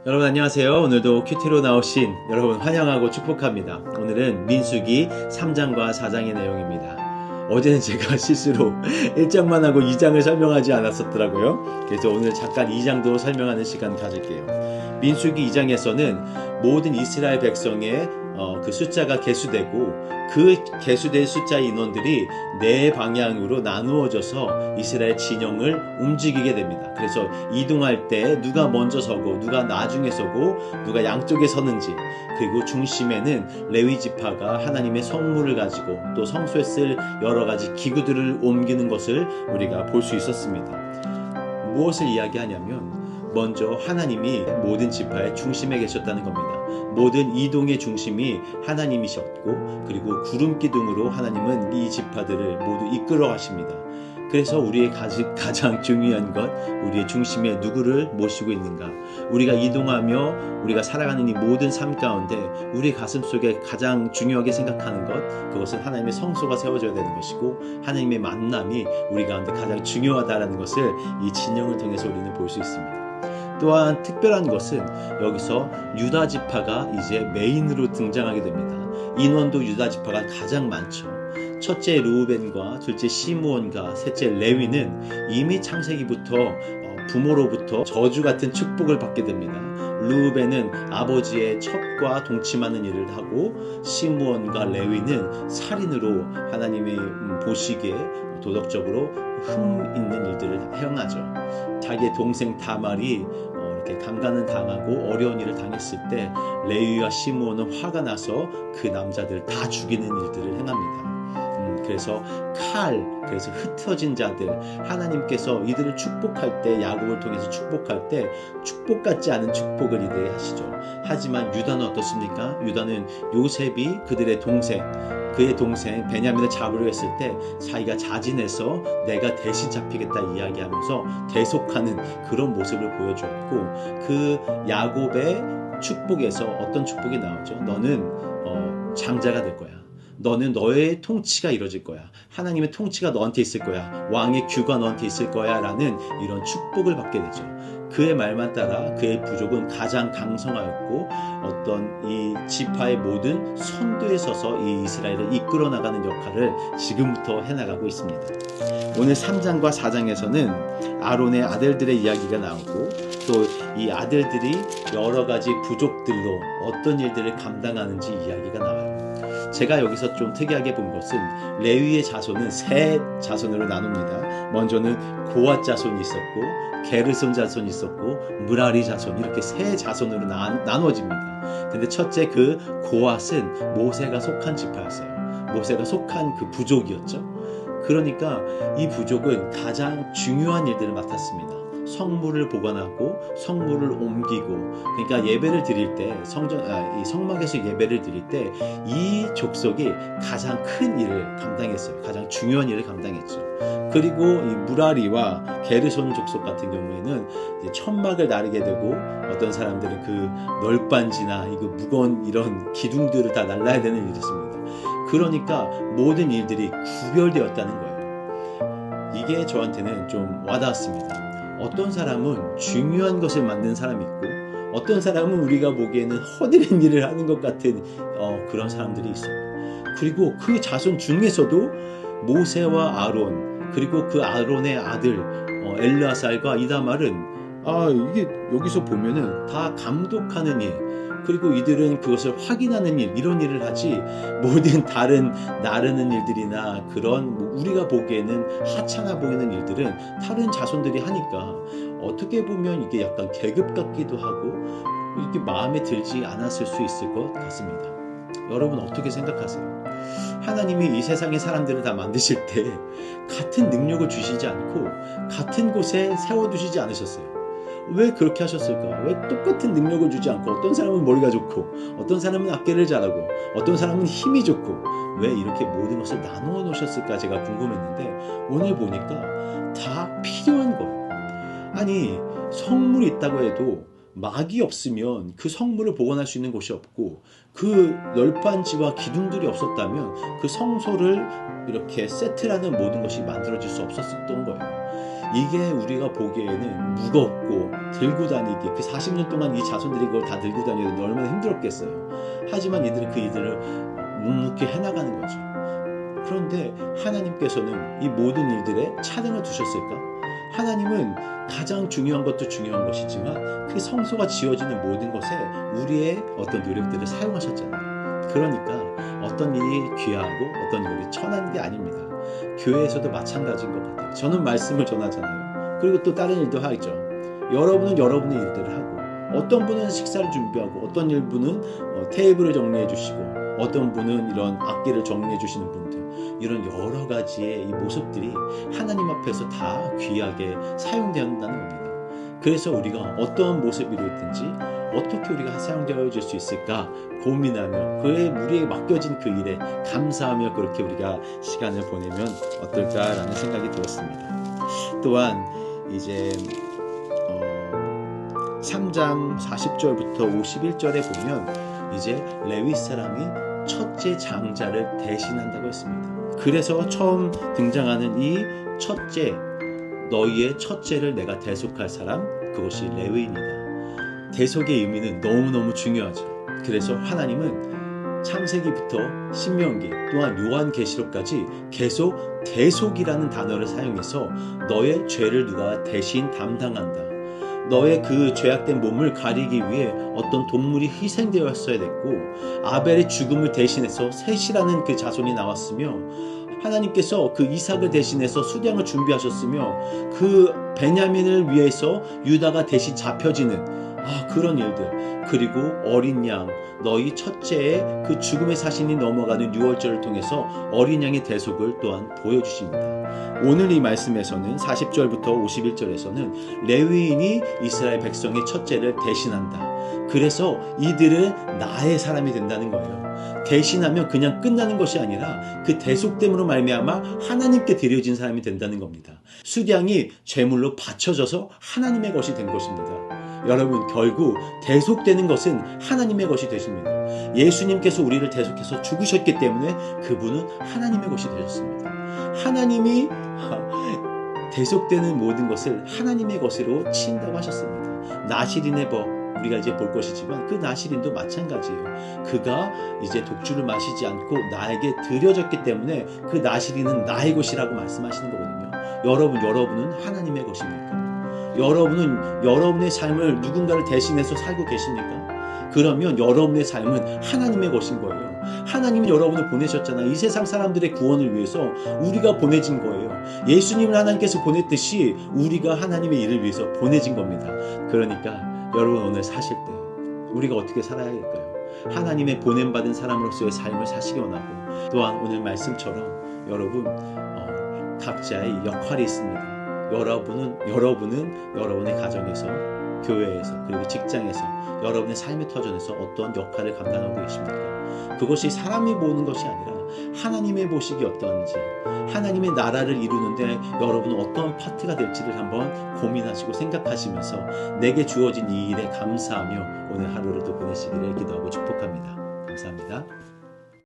여러분 안녕하세요. 오늘도 큐티로 나오신 여러분 환영하고 축복합니다. 오늘은 민수기 3장과 4장의 내용입니다. 어제는 제가 실수로 1장만 하고 2장을 설명하지 않았었더라고요. 그래서 오늘 잠깐 2장도 설명하는 시간 가질게요. 민수기 2장에서는 모든 이스라엘 백성의 그 숫자가 계수되고 그 계수된 숫자 인원들이 네 방향으로 나누어져서 이스라엘 진영을 움직이게 됩니다. 그래서 이동할 때 누가 먼저 서고 누가 나중에 서고 누가 양쪽에 서는지, 그리고 중심에는 레위 지파가 하나님의 성물을 가지고 또 성소에 쓸 여러 가지 기구들을 옮기는 것을 우리가 볼 수 있었습니다. 무엇을 이야기하냐면 먼저 하나님이 모든 지파의 중심에 계셨다는 겁니다. 모든 이동의 중심이 하나님이셨고, 그리고 구름 기둥으로 하나님은 이 지파들을 모두 이끌어 가십니다. 그래서 우리의 가장 중요한 것, 우리의 중심에 누구를 모시고 있는가? 우리가 이동하며 우리가 살아가는 이 모든 삶 가운데 우리 가슴 속에 가장 중요하게 생각하는 것, 그것은 하나님의 성소가 세워져야 되는 것이고, 하나님의 만남이 우리 가운데 가장 중요하다는 것을 이 진영을 통해서 우리는 볼 수 있습니다. 또한 특별한 것은 여기서 유다 지파가 이제 메인으로 등장하게 됩니다. 인원도 유다 지파가 가장 많죠. 첫째 르우벤과 둘째 시므온과 셋째 레위는 이미 창세기부터 부모로부터 저주 같은 축복을 받게 됩니다. 르우벤은 아버지의 첩과 동침하는 일을 하고, 시므온과 레위는 살인으로 하나님이 보시기에 도덕적으로 흠 있는 일들을 행하죠. 자기의 동생 다말이 이렇게 강간을 당하고 어려운 일을 당했을 때 레위와 시므온은 화가 나서 그 남자들 다 죽이는 일들을 행합니다. 그래서 그래서 흩어진 자들, 하나님께서 이들을 축복할 때, 야곱을 통해서 축복할 때 축복 같지 않은 축복을 이들에게 하시죠. 하지만 유다는 어떻습니까? 유다는 요셉이 그들의 그의 동생 베냐민을 잡으려 했을 때 자기가 자진해서 내가 대신 잡히겠다 이야기하면서 대속하는 그런 모습을 보여주었고, 그 야곱의 축복에서 어떤 축복이 나오죠? 너는 장자가 될 거야. 너는 너의 통치가 이루어질 거야. 하나님의 통치가 너한테 있을 거야. 왕의 규가 너한테 있을 거야. 라는 이런 축복을 받게 되죠. 그의 말만 따라 그의 부족은 가장 강성하였고, 어떤 이 지파의 모든 선두에 서서 이 이스라엘을 이끌어 나가는 역할을 지금부터 해나가고 있습니다. 오늘 3장과 4장에서는 아론의 아들들의 이야기가 나오고, 또 이 아들들이 여러 가지 부족들로 어떤 일들을 감당하는지 이야기가 나와요. 제가 여기서 좀 특이하게 본 것은 레위의 자손은 세 자손으로 나눕니다. 먼저는 고앗 자손이 있었고, 게르손 자손이 있었고, 무라리 자손, 이렇게 세 자손으로 나눠집니다. 근데 첫째 그 고앗은 모세가 속한 지파였어요. 모세가 속한 그 부족이었죠. 그러니까 이 부족은 가장 중요한 일들을 맡았습니다. 성물을 보관하고 성물을 옮기고, 그러니까 예배를 드릴 때 이 성막에서 예배를 드릴 때 이 족속이 가장 큰 일을 감당했어요. 가장 중요한 일을 감당했죠. 그리고 이 무라리와 게르손 족속 같은 경우에는 이제 천막을 나르게 되고, 어떤 사람들은 그 널빤지나 이거 무거운 이런 기둥들을 다 날라야 되는 일이었습니다. 그러니까 모든 일들이 구별되었다는 거예요. 이게 저한테는 좀 와닿았습니다. 어떤 사람은 중요한 것을 만드는 사람이 있고, 어떤 사람은 우리가 보기에는 허드렛 일을 하는 것 같은 그런 사람들이 있어요. 그리고 그 자손 중에서도 모세와 아론, 그리고 그 아론의 아들 엘르아살과 이다말은 이게 여기서 보면은 다 감독하는 일, 그리고 이들은 그것을 확인하는 일, 이런 일을 하지, 모든 다른 나르는 일들이나 그런 우리가 보기에는 하찮아 보이는 일들은 다른 자손들이 하니까 어떻게 보면 이게 약간 계급 같기도 하고 이렇게 마음에 들지 않았을 수 있을 것 같습니다. 여러분 어떻게 생각하세요? 하나님이 이 세상의 사람들을 다 만드실 때 같은 능력을 주시지 않고 같은 곳에 세워두시지 않으셨어요. 왜 그렇게 하셨을까? 왜 똑같은 능력을 주지 않고, 어떤 사람은 머리가 좋고 어떤 사람은 악기를 잘하고 어떤 사람은 힘이 좋고, 왜 이렇게 모든 것을 나누어 놓으셨을까 제가 궁금했는데, 오늘 보니까 다 필요한 거예요. 아니, 성물이 있다고 해도 막이 없으면 그 성물을 보관할 수 있는 곳이 없고, 그 널빤지와 기둥들이 없었다면 그 성소를 이렇게 세트라는 모든 것이 만들어질 수 없었던 거예요. 이게 우리가 보기에는 무겁고 들고 다니기, 그 40년 동안 이 자손들이 그걸 다 들고 다니는데 얼마나 힘들었겠어요. 하지만 이들은 그 일들을 묵묵히 해나가는 거죠. 그런데 하나님께서는 이 모든 일들에 차등을 두셨을까? 하나님은 가장 중요한 것도 중요한 것이지만 그 성소가 지어지는 모든 것에 우리의 어떤 노력들을 사용하셨잖아요. 그러니까 어떤 일이 귀하고 어떤 일이 천한 게 아닙니다. 교회에서도 마찬가지인 것 같아요. 저는 말씀을 전하잖아요. 그리고 또 다른 일도 하죠. 여러분은 여러분의 일들을 하고, 어떤 분은 식사를 준비하고, 어떤 분은 테이블을 정리해 주시고, 어떤 분은 이런 악기를 정리해 주시는 분들, 이런 여러 가지의 이 모습들이 하나님 앞에서 다 귀하게 사용된다는 겁니다. 그래서 우리가 어떤 모습으로 있든지 어떻게 우리가 사용되어질 수 있을까 고민하며 그의 우리에게 맡겨진 그 일에 감사하며 그렇게 우리가 시간을 보내면 어떨까라는 생각이 들었습니다. 또한 이제 3장 40절부터 51절에 보면 이제 레위 사람이 첫째 장자를 대신한다고 했습니다. 그래서 처음 등장하는 이 첫째, 너희의 첫째를 내가 대속할 사람, 그것이 레위인이다. 대속의 의미는 너무너무 중요하죠. 그래서 하나님은 창세기부터 신명기 또한 요한계시록까지 계속 대속이라는 단어를 사용해서 너의 죄를 누가 대신 담당한다. 너의 그 죄악된 몸을 가리기 위해 어떤 동물이 희생되었어야 됐고 아벨의 죽음을 대신해서 셋이라는 그 자손이 나왔으며 하나님께서 그 이삭을 대신해서 수량을 준비하셨으며 그 베냐민을 위해서 유다가 대신 잡혀지는 그런 일들, 그리고 어린 양, 너희 첫째의 그 죽음의 사신이 넘어가는 유월절을 통해서 어린 양의 대속을 또한 보여주십니다. 오늘 이 말씀에서는 40절부터 51절에서는 레위인이 이스라엘 백성의 첫째를 대신한다. 그래서 이들은 나의 사람이 된다는 거예요. 대신하면 그냥 끝나는 것이 아니라 그 대속됨으로 말미암아 하나님께 드려진 사람이 된다는 겁니다. 수량이 제물로 바쳐져서 하나님의 것이 된 것입니다. 여러분, 결국 대속되는 것은 하나님의 것이 되십니다. 예수님께서 우리를 대속해서 죽으셨기 때문에 그분은 하나님의 것이 되셨습니다. 하나님이 대속되는 모든 것을 하나님의 것으로 친다고 하셨습니다. 나시린의 법, 우리가 이제 볼 것이지만 그 나시린도 마찬가지예요. 그가 이제 독주를 마시지 않고 나에게 드려졌기 때문에 그 나시린은 나의 것이라고 말씀하시는 거거든요. 여러분은 하나님의 것입니까? 여러분은 여러분의 삶을 누군가를 대신해서 살고 계십니까? 그러면 여러분의 삶은 하나님의 것인 거예요. 하나님이 여러분을 보내셨잖아요. 이 세상 사람들의 구원을 위해서 우리가 보내진 거예요. 예수님을 하나님께서 보냈듯이 우리가 하나님의 일을 위해서 보내진 겁니다. 그러니까 여러분, 오늘 사실 때 우리가 어떻게 살아야 할까요? 하나님의 보냄받은 사람으로서의 삶을 사시기 원하고, 또한 오늘 말씀처럼 여러분 각자의 역할이 있습니다. 여러분은 여러분의 가정에서, 교회에서, 그리고 직장에서, 여러분의 삶의 터전에서 어떤 역할을 감당하고 계십니까? 그것이 사람이 보는 것이 아니라 하나님의 보시기 어떠한지, 하나님의 나라를 이루는데 여러분은 어떤 파트가 될지를 한번 고민하시고 생각하시면서 내게 주어진 이 일에 감사하며 오늘 하루를 또 보내시기를 기도하고 축복합니다. 감사합니다.